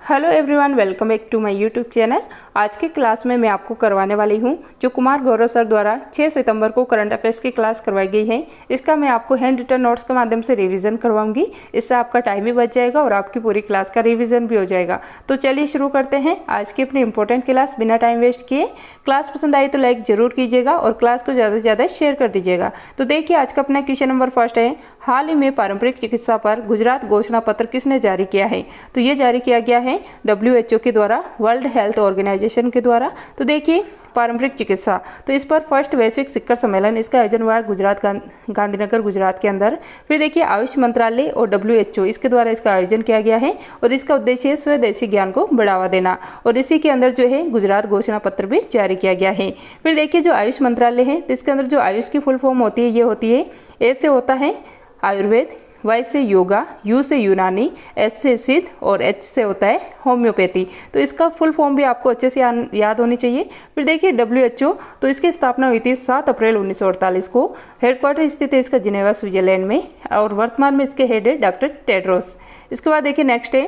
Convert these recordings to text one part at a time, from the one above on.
Hello everyone, welcome back to my YouTube channel. आज की class में मैं आपको करवाने वाली हूं जो कुमार गौरव सर द्वारा 6 सितंबर को करंट अफेयर्स की क्लास करवाई गई है। इसका मैं आपको हैंड रिटन नोट्स के माध्यम से रिवीजन करवाऊंगी। इससे आपका टाइम भी बच जाएगा और आपकी पूरी क्लास का रिवीजन भी हो जाएगा। तो चलिए शुरू करते हैं आज की अपनी इंपॉर्टेंट क्लास बिना टाइम वेस्ट किए। क्लास पसंद आई तो लाइक जरूर कीजिएगा और क्लास को ज़्यादा से ज़्यादा शेयर कर दीजिएगा। तो देखिए आज का अपना क्वेश्चन नंबर फर्स्ट है, हाल ही में पारंपरिक चिकित्सा पर गुजरात घोषणा पत्र किसने जारी किया है? तो ये जारी किया गया है WHO के द्वारा, वर्ल्ड हेल्थ ऑर्गेनाइजेशन के द्वारा। तो देखिए पारंपरिक चिकित्सा, तो इस पर फर्स्ट वैश्विक शिखर सम्मेलन इसका आयोजन हुआ है गुजरात गांधीनगर गुजरात के अंदर। फिर देखिए आयुष मंत्रालय और WHO इसके द्वारा इसका आयोजन किया गया है और इसका उद्देश्य है स्वदेशी ज्ञान को बढ़ावा देना और इसी के अंदर जो है गुजरात घोषणा पत्र भी जारी किया गया है। फिर देखिए जो आयुष मंत्रालय है तो इसके अंदर जो आयुष की फुल फॉर्म होती है ये होती है, ए से होता है आयुर्वेद, Y से योगा, U से यूनानी, S से सिद्ध और H से होता है होम्योपैथी। तो इसका फुल फॉर्म भी आपको अच्छे से याद होनी चाहिए। फिर देखिए WHO, तो इसकी स्थापना हुई थी 7 अप्रैल 1948 को। हेडक्वार्टर स्थित है इसका जिनेवा स्विट्जरलैंड में और वर्तमान में इसके हेड है डॉक्टर टेड्रोस। इसके बाद देखिए नेक्स्ट है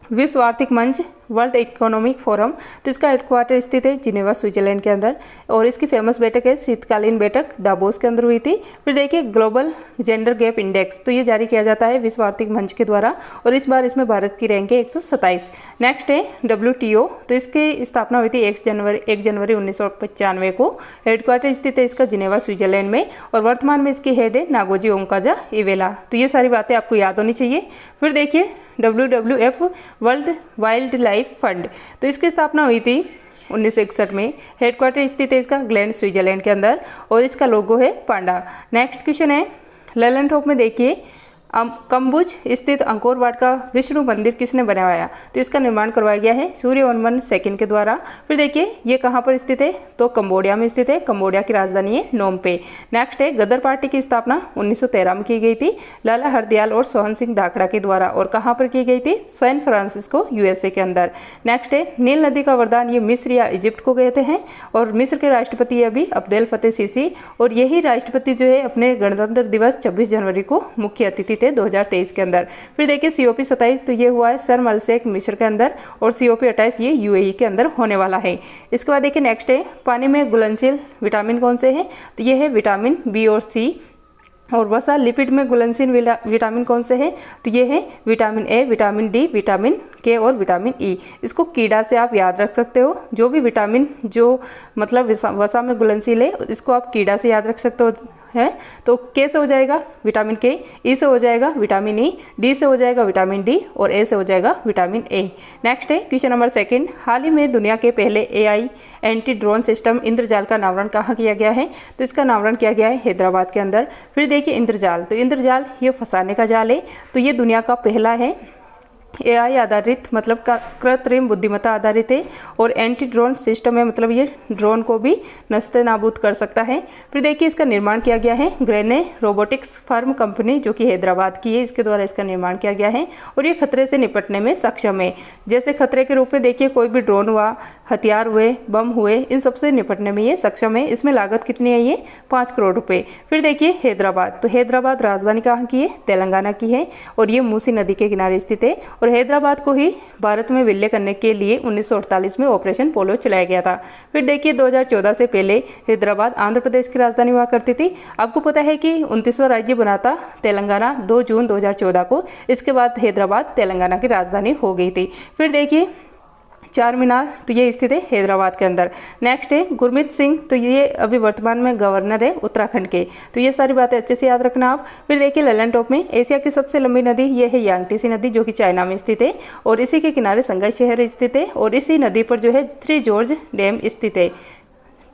विश्व आर्थिक मंच, वर्ल्ड इकोनॉमिक फोरम। तो इसका हेडक्वार्टर स्थित है जिनेवा स्विट्जरलैंड के अंदर और इसकी फेमस बैठक है शीतकालीन बैठक दावोस के अंदर हुई थी। फिर देखिए ग्लोबल जेंडर गैप इंडेक्स, तो ये जारी किया जाता है विश्व आर्थिक मंच के द्वारा और इस बार इसमें भारत की रैंक है 127। नेक्स्ट है WTO, तो इसकी स्थापना हुई थी 1 जनवरी 1995 को। हेडक्वार्टर स्थित है इसका जिनेवा स्विट्जरलैंड में और वर्तमान में इसकी हेड है नागोजी ओंकाजा इवेला। तो ये सारी बातें आपको याद होनी चाहिए। फिर देखिए WWF, world wild life fund, तो इसकी स्थापना हुई थी 1961 में। हेडक्वार्टर स्थित है इसका ग्लैंड स्विट्जरलैंड के अंदर और इसका लोगो है पांडा। नेक्स्ट क्वेश्चन है लैलेंथॉप में देखिए कम्बुज स्थित अंकोर वाट का विष्णु मंदिर किसने बनवाया? तो इसका निर्माण करवाया गया है सूर्यवर्मन II के द्वारा। फिर देखिए ये कहाँ पर स्थित है? तो कंबोडिया में स्थित है। कंबोडिया की राजधानी है नोम पे। नेक्स्ट है गदर पार्टी की स्थापना 1913 में की गई थी लाला हरदयाल और सोहन सिंह दाखड़ा के द्वारा और कहाँ पर की गई थी? सैन फ्रांसिस्को USA के अंदर। नेक्स्ट है नील नदी का वरदान, ये मिस्र या इजिप्ट को कहते हैं और मिस्र के राष्ट्रपति अभी अब्देल फतेह सीसी और यही राष्ट्रपति जो है अपने गणतंत्र दिवस 26 जनवरी को मुख्य अतिथि थे 2023 के अंदर। फिर देखिए COP 27, तो ये हुआ है शर्म अल शेख मिस्र के अंदर और COP 28 ये UAE के अंदर होने वाला है। इसके बाद देखिए नेक्स्ट है पानी में घुलनशील विटामिन कौन से हैं? तो ये है विटामिन B और C। और वसा लिपिड में घुलनशील विटामिन कौन से हैं? तो ये है vitamin A, vitamin D, vitamin K और विटामिन E। इसको कीड़ा से आप याद रख सकते हो। जो भी विटामिन जो मतलब वसा में घुलनशील है इसको आप कीड़ा से याद रख सकते हो है। तो K से हो जाएगा विटामिन K, E से हो जाएगा विटामिन E, D से हो जाएगा विटामिन D और A से हो जाएगा विटामिन A। नेक्स्ट है क्वेश्चन नंबर 2, हाल ही में दुनिया के पहले AI एंटी ड्रोन सिस्टम इंद्रजाल का नामकरण कहाँ किया गया है? तो इसका नामकरण किया गया है हैदराबाद के अंदर। फिर देखिए इंद्रजाल, तो इंद्रजाल ये फंसाने का जाल है, तो ये दुनिया का पहला है AI आधारित, मतलब कृत्रिम बुद्धिमत्ता आधारित है और एंटी ड्रोन सिस्टम है, मतलब ये ड्रोन को भी नस्ते नाबूद कर सकता है। फिर देखिए इसका निर्माण किया गया है ग्रेने रोबोटिक्स फर्म कंपनी जो कि हैदराबाद की है, इसके द्वारा इसका निर्माण किया गया है और ये खतरे से निपटने में सक्षम है। जैसे खतरे के रूप में देखिए कोई भी ड्रोन हुआ, हथियार हुए, बम हुए, इन सबसे निपटने में ये सक्षम है। इसमें लागत कितनी है? ये 5 करोड़ रुपए। फिर देखिए हैदराबाद, तो हैदराबाद राजधानी कहाँ की है? तेलंगाना की है और ये मूसी नदी के किनारे स्थित है और हैदराबाद को ही भारत में विलय करने के लिए 1948 में ऑपरेशन पोलो चलाया गया था। फिर देखिए 2014 से पहले हैदराबाद आंध्र प्रदेश की राजधानी हुआ करती थी। आपको पता है कि 29वां राज्य बना था तेलंगाना 2 जून 2014 को। इसके बाद हैदराबाद तेलंगाना की राजधानी हो गई थी। फिर देखिए चार मीनार, तो ये स्थित है हैदराबाद के अंदर। नेक्स्ट है गुरमीत सिंह, तो ये अभी वर्तमान में गवर्नर है उत्तराखंड के। तो ये सारी बातें अच्छे से याद रखना आप। फिर देखिए लैलेंथॉप में एशिया की सबसे लंबी नदी ये है यांगटीसी नदी जो कि चाइना में स्थित है और इसी के किनारे संघाई शहर स्थित है और इसी नदी पर जो है 3 जॉर्ज डैम स्थित है।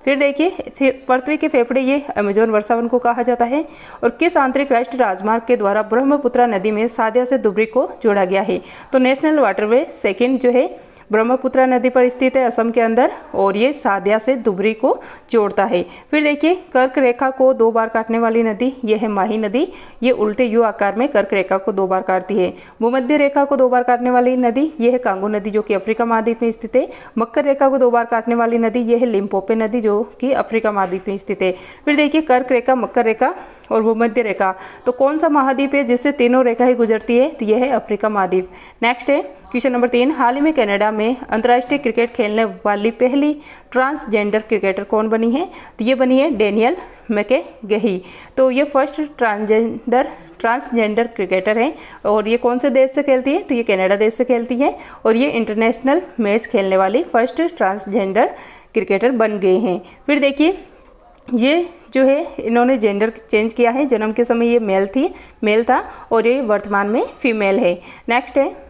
फिर देखिए पृथ्वी के फेफड़े ये अमेजोन वर्षावन को कहा जाता है और किस आंतरिक राष्ट्रीय राजमार्ग के द्वारा ब्रह्मपुत्रा नदी में सादिया से धुबरी को जोड़ा गया है? तो नेशनल वाटरवे 2 जो है ब्रह्मपुत्रा नदी पर स्थित है असम के अंदर और ये सादिया से धुबरी को जोड़ता है। फिर देखिए कर्क रेखा को 2 बार काटने वाली नदी ये है माही नदी, ये उल्टे यू आकार में कर्क रेखा को 2 बार काटती है। भूमध्य रेखा को 2 बार काटने वाली नदी ये है कांगो नदी जो कि अफ्रीका महाद्वीप में स्थित है। मकर रेखा को 2 बार काटने वाली नदी ये है लिम्पोपो नदी जो कि अफ्रीका महाद्वीप में स्थित है। फिर देखिए कर्क रेखा, मकर रेखा और भूमध्य रेखा, तो कौन सा महाद्वीप है जिससे तीनों रेखाएं गुजरती है? तो यह है अफ्रीका महाद्वीप। नेक्स्ट है क्वेश्चन नंबर 3, हाल ही में कनाडा में अंतर्राष्ट्रीय क्रिकेट खेलने वाली पहली ट्रांसजेंडर क्रिकेटर कौन बनी है? तो ये बनी है डेनियल मैकगेही। तो ये फर्स्ट ट्रांसजेंडर क्रिकेटर है और ये कौन से देश से खेलती है? तो ये कनाडा देश से खेलती है और ये इंटरनेशनल मैच खेलने वाली फर्स्ट ट्रांसजेंडर क्रिकेटर बन गए हैं। फिर देखिए ये जो है इन्होंने जेंडर चेंज किया है। जन्म के समय ये मेल था और ये वर्तमान में फीमेल है। नेक्स्ट है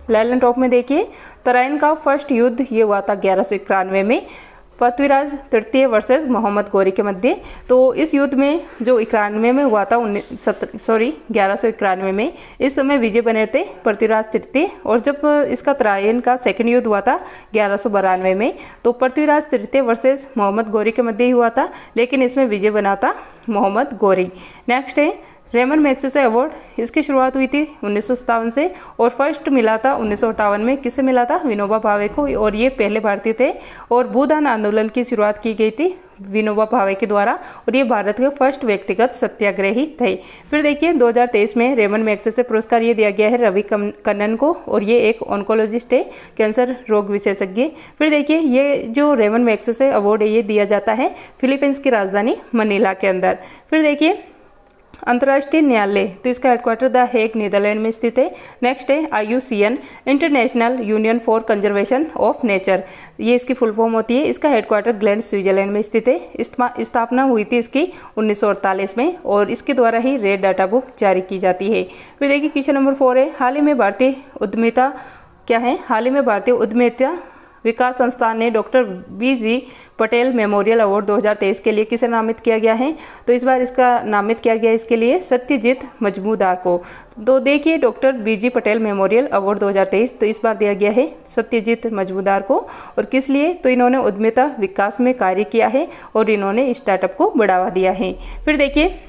लैलन टॉप में देखिए तराइन का फर्स्ट युद्ध ये हुआ था 1191 में पृथ्वीराज तृतीय वर्सेस मोहम्मद गौरी के मध्य। तो इस युद्ध में जो 91 में हुआ था 1191 में, इस समय विजय बने थे पृथ्वीराज तृतीय। और जब इसका तराइन का सेकंड युद्ध हुआ था 1192 में, तो पृथ्वीराज तृतीय वर्सेस मोहम्मद गौरी के मध्य ही हुआ था, लेकिन इसमें विजय बना था मोहम्मद गौरी। नेक्स्ट है रेमन मैग्सेसे अवार्ड, इसकी शुरुआत हुई थी 1957 से और फर्स्ट मिला था 1958 में। किसे मिला था? विनोबा भावे को, और ये पहले भारतीय थे। और भूदान आंदोलन की शुरुआत की गई थी विनोबा भावे के द्वारा और ये भारत के फर्स्ट व्यक्तिगत सत्याग्रही थे। फिर देखिए 2023 में रेमन मैग्सेसे पुरस्कार ये दिया गया है रवि कन्नन को और ये एक ऑन्कोलॉजिस्ट है, कैंसर रोग विशेषज्ञ। फिर देखिए ये जो रेमन मैग्सेसे अवार्ड है ये दिया जाता है फिलीपींस की राजधानी मनीला के अंदर। फिर देखिए अंतर्राष्ट्रीय न्यायालय, तो इसका हेडक्वार्टर द हेग नीदरलैंड में स्थित है। नेक्स्ट है IUCN international union for conservation of nature, ये इसकी फुल फॉर्म होती है। इसका हेडक्वार्टर ग्लैंड स्विट्जरलैंड में स्थित है। स्थापना हुई थी इसकी 1948 में और इसके द्वारा ही रेड डाटा बुक जारी की जाती है। फिर देखिए क्वेश्चन नंबर 4 है हाल ही में भारतीय उद्यमिता क्या है? हाल ही में भारतीय उद्यमिता विकास संस्थान ने doctor BG Patel memorial award 2023 के लिए किसे नामित किया गया है? तो इस बार इसका नामित किया गया इसके लिए सत्यजीत मजमूदार को। तो देखिए doctor BG Patel memorial award 2023 तो इस बार दिया गया है सत्यजीत मजमूदार को। और किस लिए? तो इन्होंने उद्यमिता विकास में कार्य किया है और इन्होंने स्टार्टअप को बढ़ावा दिया है। फिर देखिए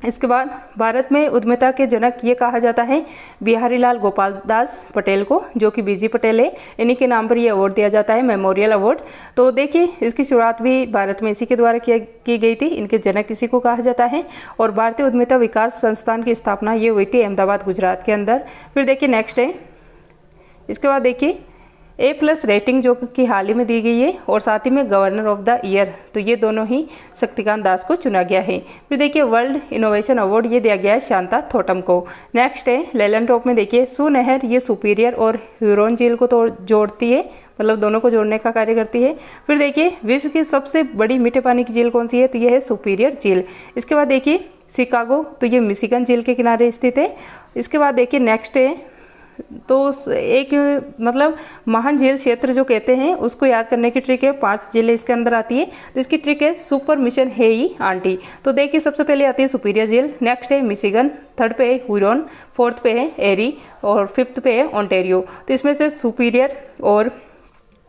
इसके बाद भारत में उद्यमिता के जनक ये कहा जाता है बिहारी लाल गोपाल दास पटेल को, जो कि BG पटेल है। इन्हीं के नाम पर ये अवार्ड दिया जाता है मेमोरियल अवार्ड। तो देखिए इसकी शुरुआत भी भारत में इसी के द्वारा की गई थी, इनके जनक इसी को कहा जाता है। और भारतीय उद्यमिता विकास संस्थान की स्थापना ये हुई थी अहमदाबाद गुजरात के अंदर। फिर देखिए नेक्स्ट है इसके बाद देखिए A+ रेटिंग जो कि हाल ही में दी गई है और साथ ही में गवर्नर ऑफ द ईयर, तो ये दोनों ही शक्तिकांत दास को चुना गया है। फिर देखिए वर्ल्ड इनोवेशन अवार्ड ये दिया गया है शांता थोटम को। नेक्स्ट है लेलन टॉप में देखिए सू नहर ये सुपीरियर और ह्यूरोन झील को तो जोड़ती है, मतलब दोनों को जोड़ने का कार्य करती है। फिर देखिए विश्व की सबसे बड़ी मीठे पानी की झील कौन सी है? तो ये है सुपीरियर झील। इसके बाद देखिए शिकागो, तो ये मिशिगन झील के किनारे स्थित है। इसके बाद देखिए नेक्स्ट है तो एक मतलब महान झील क्षेत्र जो कहते हैं उसको याद करने की ट्रिक है। 5 झीलें इसके अंदर आती है, तो इसकी ट्रिक है सुपर मिशन है ही आंटी। तो देखिए सबसे पहले आती है सुपीरियर झील, नेक्स्ट है मिशिगन, थर्ड पे है ह्यूरोन, फोर्थ पे है एरी और फिफ्थ पे है ओंटारियो। तो इसमें से सुपीरियर और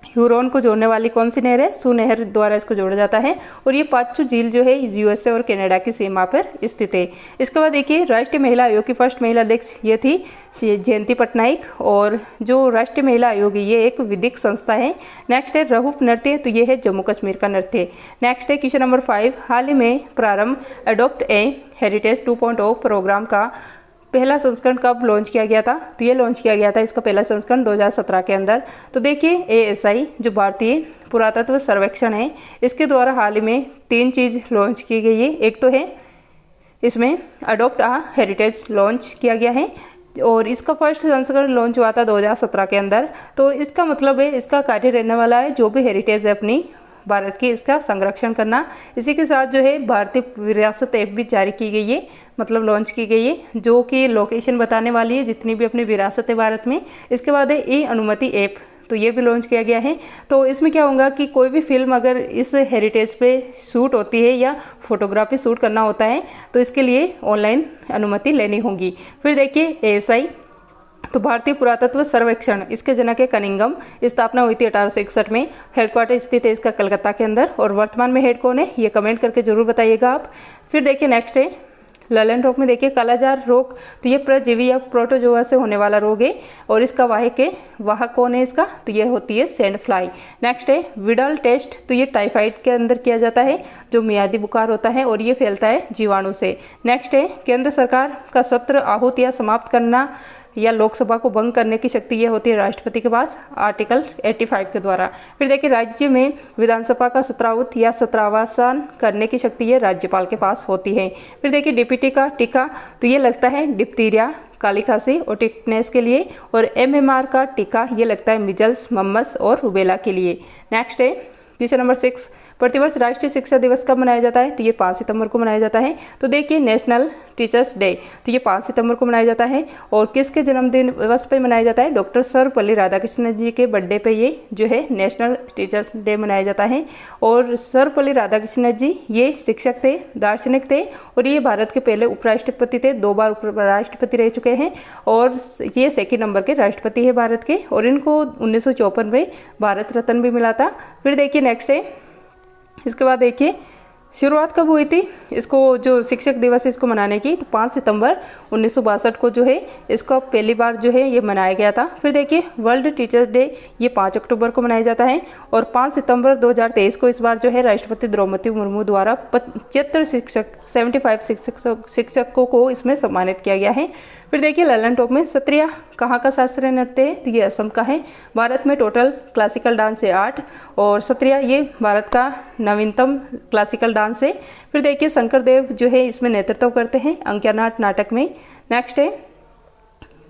ह्यूरोन को जोड़ने वाली कौन सी नहर है? सू नहर द्वारा इसको जोड़ा जाता है। और ये पांचों झील जो है USA और कनाडा की सीमा पर स्थित है। इसके बाद देखिए राष्ट्रीय महिला आयोग की फर्स्ट महिला अध्यक्ष ये थी जयंती पटनायक। और जो राष्ट्रीय महिला आयोग है ये एक विधिक संस्था है। नेक्स्ट है रहूफ नृत्य, तो ये है जम्मू कश्मीर का नृत्य। नेक्स्ट है क्वेश्चन नंबर 5 हाल ही में प्रारंभ अडोप्ट ए हेरिटेज 2.0 प्रोग्राम का पहला संस्करण कब लॉन्च किया गया था? तो ये लॉन्च किया गया था इसका पहला संस्करण 2017 के अंदर। तो देखिए ASI जो भारतीय पुरातत्व सर्वेक्षण है इसके द्वारा हाल ही में 3 चीज लॉन्च की गई है। एक तो है इसमें अडोप्ट आ हेरिटेज लॉन्च किया गया है और इसका फर्स्ट संस्करण लॉन्च हुआ था 2017 के अंदर। तो इसका मतलब है इसका कार्य रहने वाला है जो भी हेरिटेज है अपनी भारत की इसका संरक्षण करना। इसी के साथ जो है भारतीय विरासत ऐप भी जारी की गई है, मतलब लॉन्च की गई है, जो कि लोकेशन बताने वाली है जितनी भी अपनी विरासत है भारत में। इसके बाद है ई अनुमति ऐप, तो ये भी लॉन्च किया गया है। तो इसमें क्या होगा कि कोई भी फिल्म अगर इस हेरिटेज पे शूट होती है या फोटोग्राफी शूट करना होता है तो इसके लिए ऑनलाइन अनुमति लेनी होगी। फिर देखिए ASI तो भारतीय पुरातत्व सर्वेक्षण इसके जनक है कनिंगम। स्थापना हुई थी 1861 में। हेडक्वार्टर स्थित है इसका कलकत्ता के अंदर। और वर्तमान में हेड कौन है ये कमेंट करके जरूर बताइएगा आप। फिर देखिए नेक्स्ट है ललन रोग में देखिए कालाजार रोग, तो ये परजीवी या प्रोटोजोआ से होने वाला रोग है और इसका वाहक कौन है इसका? तो ये होती है सैंड फ्लाई। नेक्स्ट है विडाल टेस्ट, तो ये टाइफाइड के अंदर किया जाता है जो मियादी बुखार होता है और ये फैलता है जीवाणु से। नेक्स्ट है केंद्र सरकार का सत्र आहूत या समाप्त करना या लोकसभा को भंग करने की शक्ति ये होती है राष्ट्रपति के पास आर्टिकल 85 के द्वारा। फिर देखिए राज्य में विधानसभा का सत्रावत या सत्रावसान करने की शक्ति ये राज्यपाल के पास होती है। फिर देखिए डीपीटी का टीका तो ये लगता है डिप्थीरिया काली खांसी और टिटनेस के लिए, और एमएमआर का टीका ये लगता है मिजल्स मम्मस और रुबेला के लिए। नेक्स्ट है क्वेश्चन नंबर 6, प्रतिवर्ष राष्ट्रीय शिक्षा दिवस कब मनाया जाता है? तो ये 5 सितंबर को मनाया जाता है। तो देखिए नेशनल टीचर्स डे तो ये 5 सितंबर को मनाया जाता है, और किसके जन्मदिन दिवस पे मनाया जाता है? डॉक्टर सर्वपल्ली राधाकृष्णन जी के बर्थडे पे ये जो है नेशनल टीचर्स डे मनाया जाता है। और सर्वपल्ली राधाकृष्णन जी ये शिक्षक थे, दार्शनिक थे, और ये भारत के पहले उपराष्ट्रपति थे, 2 बार उपराष्ट्रपति रह चुके हैं, और ये 2 नंबर के राष्ट्रपति है भारत के, और इनको 1954 में भारत रत्न भी मिला था। फिर देखिए नेक्स्ट है, इसके बाद देखिए शुरुआत कब हुई थी इसको जो शिक्षक दिवस है इसको मनाने की? तो 5 सितंबर 1962 को जो है इसको पहली बार जो है ये मनाया गया था। फिर देखिए वर्ल्ड टीचर्स डे ये 5 अक्टूबर को मनाया जाता है, और 5 सितंबर 2023 को इस बार जो है राष्ट्रपति द्रौपदी मुर्मू द्वारा 75 शिक्षकों को इसमें सम्मानित किया गया है। फिर देखिए ललन टॉप में सत्रिया कहाँ का शास्त्रीय नृत्य है? तो ये असम का है। भारत में टोटल क्लासिकल डांस है 8, और सत्रिया ये भारत का नवीनतम क्लासिकल डांस है। फिर देखिए शंकर देव जो है इसमें नेतृत्व करते हैं अंक्यानाट नाटक में। नेक्स्ट है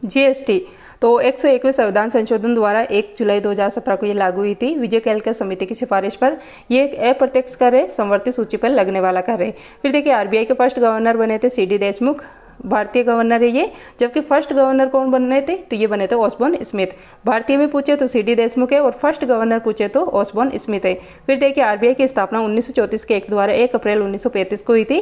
जीएसटी तो 101वें संविधान संशोधन द्वारा 1 जुलाई 2017 को ये लागू हुई थी विजय केलकर समिति की सिफारिश पर। ये एक अप्रत्यक्ष कर है, संवर्ती सूची पर लगने वाला कर है। फिर देखिए आरबीआई के फर्स्ट गवर्नर बने थे सीडी देशमुख, भारतीय गवर्नर है ये, जबकि फर्स्ट गवर्नर कौन बने थे? तो ये बने थे ओसबोर्न स्मिथ। भारतीय में पूछे तो सीडी देशमुख है, और फर्स्ट गवर्नर पूछे तो ओसबोर्न स्मिथ है। फिर देखिए आरबीआई की स्थापना 1934 के एक्ट द्वारा 1 अप्रैल 1935 को हुई थी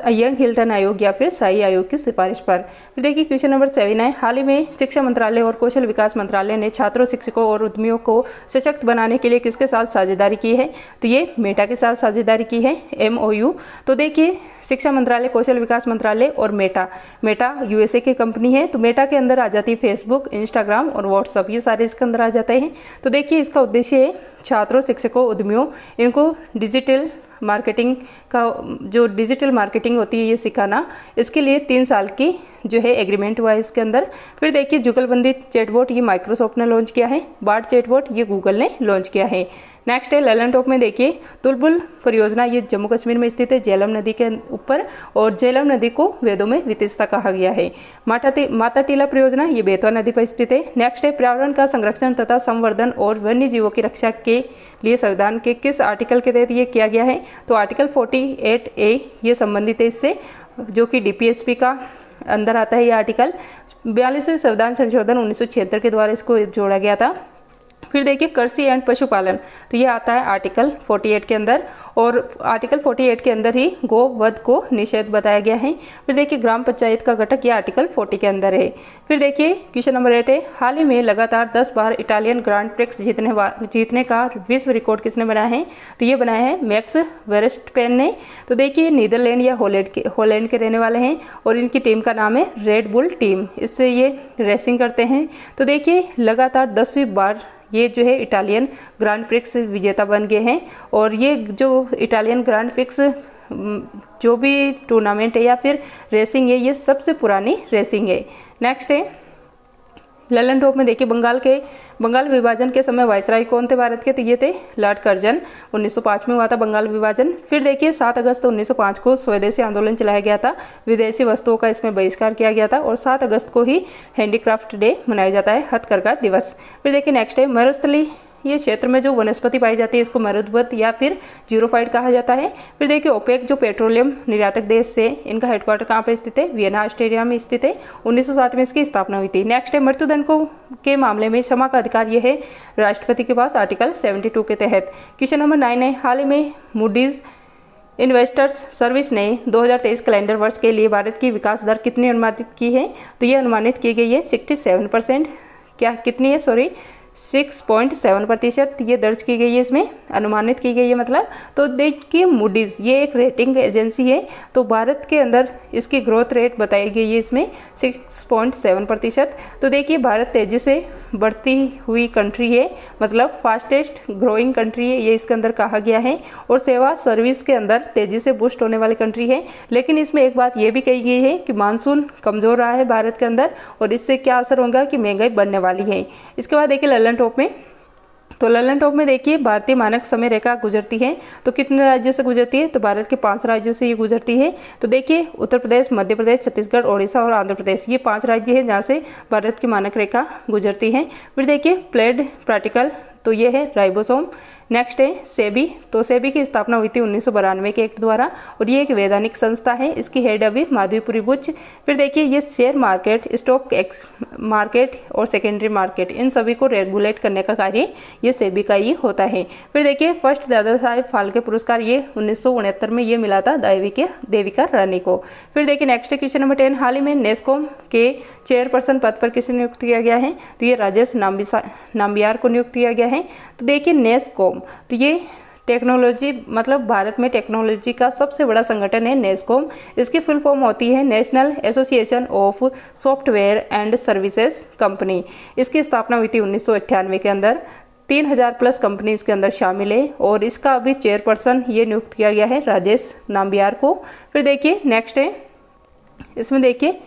यंग हिल्टन आयोग या फिर शाही आयोग की सिफारिश पर। फिर देखिए क्वेश्चन नंबर 7 है, हाल ही में शिक्षा मंत्रालय और कौशल विकास मंत्रालय ने छात्रों, शिक्षकों और उद्यमियों को सशक्त बनाने के लिए किसके साथ साझेदारी की है? तो ये मेटा के साथ साझेदारी की है, MOU। तो देखिए शिक्षा मंत्रालय, कौशल विकास मंत्रालय और मेटा यूएसए की कंपनी है। तो मेटा के अंदर आ जाती है फेसबुक, इंस्टाग्राम और व्हाट्सअप, ये सारे इसके अंदर आ जाते हैं। तो देखिए इसका उद्देश्य है छात्रों, शिक्षकों, उद्यमियों इनको डिजिटल मार्केटिंग का जो डिजिटल मार्केटिंग होती है ये सिखाना। इसके लिए 3 साल की जो है एग्रीमेंट हुआ है इसके अंदर। फिर देखिए जुगलबंदी चैटबॉट ये माइक्रोसॉफ्ट ने लॉन्च किया है, बार्ड चैटबॉट ये गूगल ने लॉन्च किया है। नेक्स्ट है ललन टॉप में देखिए तुलबुल परियोजना ये जम्मू कश्मीर में स्थित है झेलम नदी के ऊपर, और झेलम नदी को वेदों में वितिस्ता कहा गया है। माता टीला परियोजना ये बेतवा नदी पर स्थित है। नेक्स्ट है पर्यावरण का संरक्षण तथा संवर्धन और वन्य जीवों की रक्षा के लिए संविधान के किस आर्टिकल के तहत ये किया गया है? तो आर्टिकल 48A ये संबंधित है इससे, जो कि DPSP का अंदर आता है ये आर्टिकल। 42वें संविधान संशोधन 1976 के द्वारा इसको जोड़ा गया था। फिर देखिए कृषि एंड पशुपालन तो ये आता है आर्टिकल 48 के अंदर, और आर्टिकल 48 के अंदर ही गो वध को निषेध बताया गया है। फिर देखिए ग्राम पंचायत का घटक ये आर्टिकल 40 के अंदर है। फिर देखिए क्वेश्चन नंबर 8 है, हाल ही में लगातार 10 बार इटालियन ग्रांड प्रिक्स जीतने का विश्व रिकॉर्ड किसने बनाया है? तो ये बनाया है मैक्स वेरस्टपेन ने। तो देखिए नीदरलैंड या हॉलैंड के रहने वाले हैं, और इनकी टीम का नाम है रेड बुल टीम, इससे ये रेसिंग करते हैं। तो देखिए लगातार 10वीं बार ये जो है इटालियन ग्रांड प्रिक्स विजेता बन गए हैं, और ये जो इटालियन ग्रांड प्रिक्स जो भी टूर्नामेंट है या फिर रेसिंग है ये सबसे पुरानी रेसिंग है। नेक्स्ट है ललन टॉप में देखिए बंगाल विभाजन के समय वायसराय कौन थे भारत के? तो ये थे लॉर्ड कर्जन। 1905 में हुआ था बंगाल विभाजन। फिर देखिए 7 अगस्त 1905 को स्वदेशी आंदोलन चलाया गया था, विदेशी वस्तुओं का इसमें बहिष्कार किया गया था, और 7 अगस्त को ही हैंडीक्राफ्ट डे मनाया जाता है, हथकरघा दिवस। फिर देखिए नेक्स्ट है मरुस्थली ये क्षेत्र में जो वनस्पति पाई जाती है इसको मरुद्वत या फिर जीरोफाइट कहा जाता है। फिर देखिए ओपेक जो पेट्रोलियम निर्यातक देश से, इनका हेडक्वार्टर कहाँ पे स्थित है? वियना ऑस्ट्रिया में स्थित है। 1960 में इसकी स्थापना हुई थी। नेक्स्ट है मृत्युदंड के मामले में क्षमा का अधिकार यह है राष्ट्रपति के पास आर्टिकल 72 के तहत। क्वेश्चन नंबर 9 है, हाल ही में मूडीज इन्वेस्टर्स सर्विस ने 2023 कैलेंडर वर्ष के लिए भारत की विकास दर कितनी अनुमानित की है? तो ये अनुमानित की गई है 67%। क्या कितनी है? सॉरी 6.7% ये दर्ज की गई है, इसमें अनुमानित की गई है मतलब। तो देखिए मूडीज ये एक रेटिंग एजेंसी है, तो भारत के अंदर इसकी ग्रोथ रेट बताई गई है इसमें 6.7%। तो देखिए भारत तेजी से बढ़ती हुई कंट्री है, मतलब फास्टेस्ट ग्रोइंग कंट्री है ये इसके अंदर कहा गया है, और सेवा सर्विस के अंदर तेजी से बूस्ट होने वाली कंट्री है। लेकिन इसमें एक बात ये भी कही गई है कि मानसून कमजोर रहा है भारत के अंदर, और इससे क्या असर होगा कि महंगाई बढ़ने वाली है। इसके बाद देखिए ललन टॉप में, तो ललन टॉप में देखिए भारतीय मानक समय रेखा गुजरती है, तो कितने राज्यों से गुजरती है, तो भारत के 5 राज्यों से ये गुजरती है। तो देखिए उत्तर प्रदेश, मध्य प्रदेश, छत्तीसगढ़, ओडिशा और आंध्र प्रदेश, ये 5 राज्य हैं जहाँ से भारत की मानक रेखा गुजरती है। फिर देखिए प्लेड पार्टिकल, तो ये है राइबोसोम। नेक्स्ट है सेबी, तो सेबी की स्थापना हुई थी 1992 के एक्ट द्वारा, और ये एक वैधानिक संस्था है, इसकी हेड अभी माधवीपुरी बुच। फिर देखिए ये शेयर मार्केट, स्टॉक मार्केट और सेकेंडरी मार्केट, इन सभी को रेगुलेट करने का कार्य ये सेबी का ही होता है। फिर देखिए फर्स्ट दादा साहेब फाल्के पुरस्कार ये 1969 में ये मिला था देविका रानी को। फिर देखिए नेक्स्ट क्वेश्चन नंबर 10, हाल ही में नेस्कॉम के चेयरपर्सन पद पर किसे नियुक्त किया गया है, तो ये राजेश नाम्बियार को नियुक्त किया गया है। तो देखिए नेस्कॉम, तो ये टेक्नोलॉजी, मतलब भारत में टेक्नोलॉजी का सबसे बड़ा संगठन है नेस्कॉम। इसकी फुल फॉर्म होती है national association of software and services company. इसकी स्थापना हुई थी 1998 के अंदर। 3000 प्लस कंपनी इसके अंदर शामिल है, और इसका अभी चेयरपर्सन ये नियुक्त किया गया है राजेश नाम्बियार को। फिर देखिए नेक्स्ट है, इसमें देखिए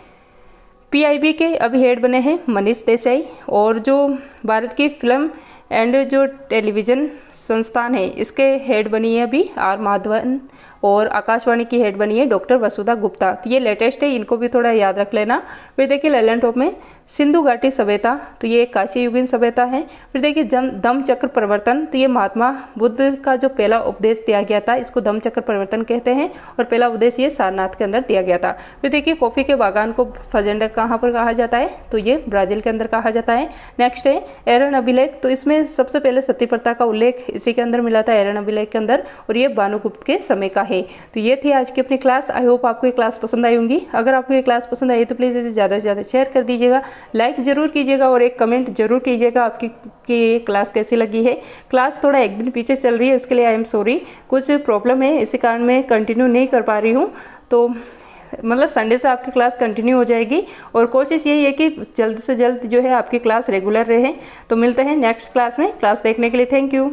पीआईबी के अभी हेड बने हैं मनीष देसाई, और जो भारत की फिल्म एंड जो टेलीविज़न संस्थान है इसके हेड बनी है अभी आर माधवन, और आकाशवाणी की हेड बनी है डॉक्टर वसुधा गुप्ता। तो ये लेटेस्ट है, इनको भी थोड़ा याद रख लेना। फिर देखिए ललन टॉप में सिंधु घाटी सभ्यता, तो ये एक काशी युगीन सभ्यता है। फिर देखिए धम्म चक्र परिवर्तन, तो ये महात्मा बुद्ध का जो पहला उपदेश दिया गया था इसको धम्म चक्र परिवर्तन कहते हैं, और पहला उपदेश ये सारनाथ के अंदर दिया गया था। फिर देखिए कॉफी के बागान को फजेंडा कहाँ पर कहा जाता है, तो ये ब्राजील के अंदर कहा जाता है। नेक्स्ट है एरन अभिलेख, तो इसमें सबसे पहले सती प्रथा का उल्लेख इसी के अंदर मिला था एरन अभिलेख के अंदर, और ये भानुगुप्त के समय का है। तो ये थी आज की अपनी क्लास। आई होप आपको ये क्लास पसंद आई होंगी। अगर आपको ये क्लास पसंद आई तो प्लीज़ इसे ज़्यादा से ज़्यादा शेयर कर दीजिएगा, लाइक जरूर कीजिएगा, और एक कमेंट जरूर कीजिएगा आपकी कि ये क्लास कैसी लगी है। क्लास थोड़ा एक दिन पीछे चल रही है, उसके लिए आई एम सॉरी, कुछ प्रॉब्लम है, इसी कारण मैं कंटिन्यू नहीं कर पा रही हूँ। तो मतलब संडे से आपकी क्लास कंटिन्यू हो जाएगी, और कोशिश यही है कि जल्द से जल्द जो है आपकी क्लास रेगुलर रहे। तो मिलते हैं नेक्स्ट क्लास में। क्लास देखने के लिए थैंक यू।